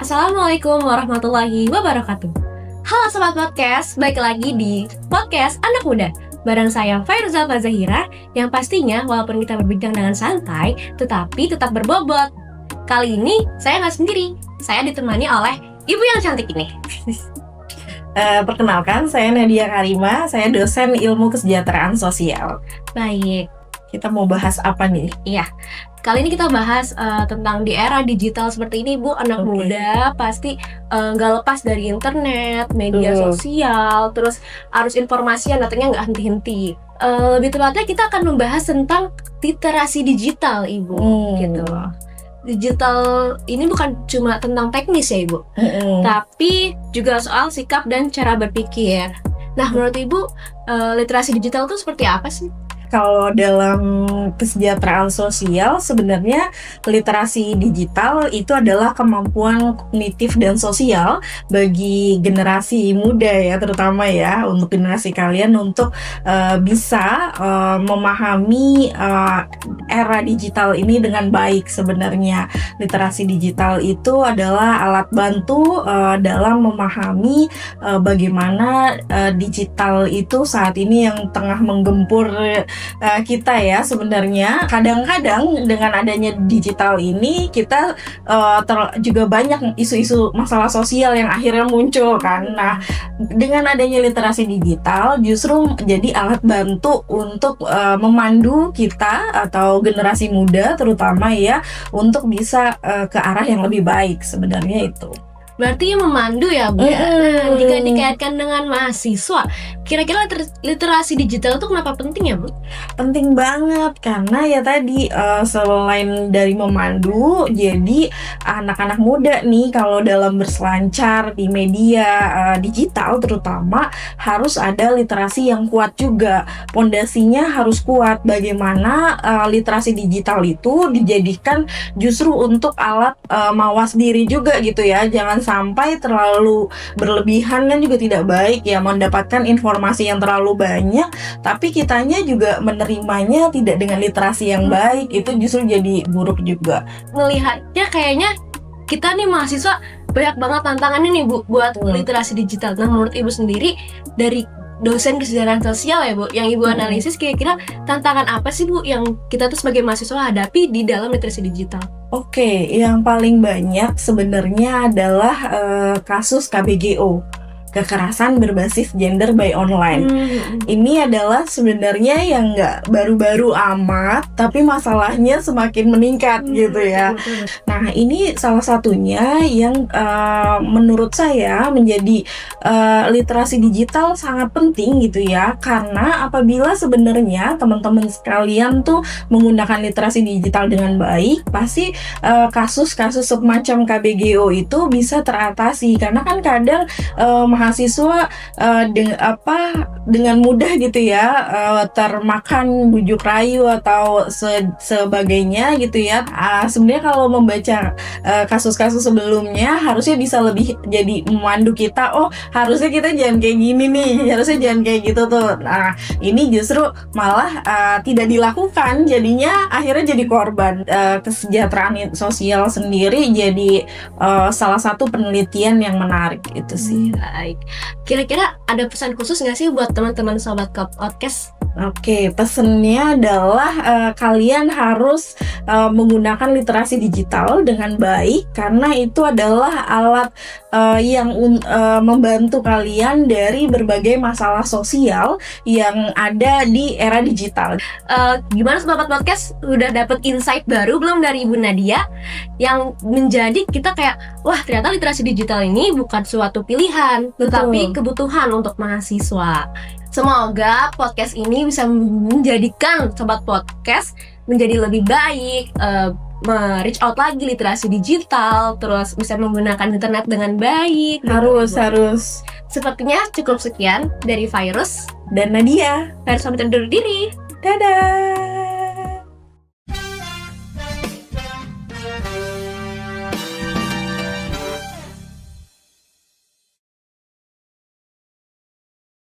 Assalamualaikum warahmatullahi wabarakatuh. Halo Sobat Podcast, balik lagi di Podcast Anak Muda bareng saya Fairuzal Fazahira, yang pastinya walaupun kita berbincang dengan santai, tetapi tetap berbobot. Kali ini saya nggak sendiri, saya ditemani oleh ibu yang cantik ini. Perkenalkan, saya Nadia Karima, saya dosen ilmu kesejahteraan sosial. Baik, Kita mau bahas apa nih? kali ini kita bahas tentang di era digital seperti ini, Bu. Anak Oke. muda pasti nggak lepas dari internet, media sosial, terus arus informasi yang datangnya nggak henti-henti. Lebih tepatnya kita akan membahas tentang literasi digital, Ibu. Gitu. Digital ini bukan cuma tentang teknis ya, Ibu, tapi juga soal sikap dan cara berpikir. Nah, menurut Ibu, literasi digital itu seperti apa sih? Kalau dalam kesejahteraan sosial, sebenarnya literasi digital itu adalah kemampuan kognitif dan sosial bagi generasi muda ya, terutama ya untuk generasi kalian untuk bisa memahami era digital ini dengan baik. Sebenarnya literasi digital itu adalah alat bantu dalam memahami bagaimana digital itu saat ini yang tengah menggempur kita ya. Sebenarnya kadang-kadang dengan adanya digital ini kita juga banyak isu-isu masalah sosial yang akhirnya muncul kan. Nah, dengan adanya literasi digital justru jadi alat bantu untuk memandu kita atau generasi muda terutama ya untuk bisa ke arah yang lebih baik, sebenarnya itu. Berarti memandu ya, Bu. Nah, jika dikaitkan dengan mahasiswa, kira-kira literasi digital itu kenapa penting ya, Bu? Penting banget karena ya tadi selain dari memandu, jadi anak-anak muda nih kalau dalam berselancar di media digital terutama harus ada literasi yang kuat juga. Pondasinya harus kuat. Bagaimana literasi digital itu dijadikan justru untuk alat mawas diri juga gitu ya. Jangan sampai terlalu berlebihan kan juga tidak baik ya, mendapatkan informasi yang terlalu banyak tapi kitanya juga menerimanya tidak dengan literasi yang baik, itu justru jadi buruk juga. Melihatnya kayaknya kita nih mahasiswa banyak banget tantangannya nih, Bu, buat literasi digital. Nah, menurut Ibu sendiri dari dosen kesejahteraan sosial ya, Bu, yang Ibu analisis, kira-kira tantangan apa sih, Bu, yang kita tuh sebagai mahasiswa hadapi di dalam literasi digital? Oke, yang paling banyak sebenarnya adalah kasus KBGO, kekerasan berbasis gender by online. Ini adalah sebenarnya yang nggak baru-baru amat, tapi masalahnya semakin meningkat gitu ya. Nah, ini salah satunya yang menurut saya menjadi literasi digital sangat penting gitu ya, karena apabila sebenarnya teman-teman sekalian tuh menggunakan literasi digital dengan baik, pasti kasus-kasus semacam KBGO itu bisa teratasi. Karena kan kadang mahasiswa dengan mudah gitu ya termakan bujuk rayu atau sebagainya gitu ya. Sebenarnya kalau membaca kasus-kasus sebelumnya harusnya bisa lebih jadi memandu kita, oh harusnya kita jangan kayak gini nih, harusnya jangan kayak gitu tuh. Nah, ini justru malah tidak dilakukan, jadinya akhirnya jadi korban. Kesejahteraan sosial sendiri jadi salah satu penelitian yang menarik itu sih. Baik. Kira-kira ada pesan khusus nggak sih buat teman-teman Sobat Podcast? Oke, pesannya adalah kalian harus menggunakan literasi digital dengan baik karena itu adalah alat yang membantu kalian dari berbagai masalah sosial yang ada di era digital. Gimana Sobat Podcast? Udah dapet insight baru belum dari Ibu Nadia yang menjadi kita kayak, wah ternyata literasi digital ini bukan suatu pilihan, tetapi kebutuhan untuk mahasiswa. Semoga podcast ini bisa menjadikan Sobat Podcast menjadi lebih baik, reach out lagi literasi digital, terus bisa menggunakan internet dengan baik. Harus. Sepertinya cukup sekian dari Virus Dan Nadia. Virus pamit undur diri. Dadah.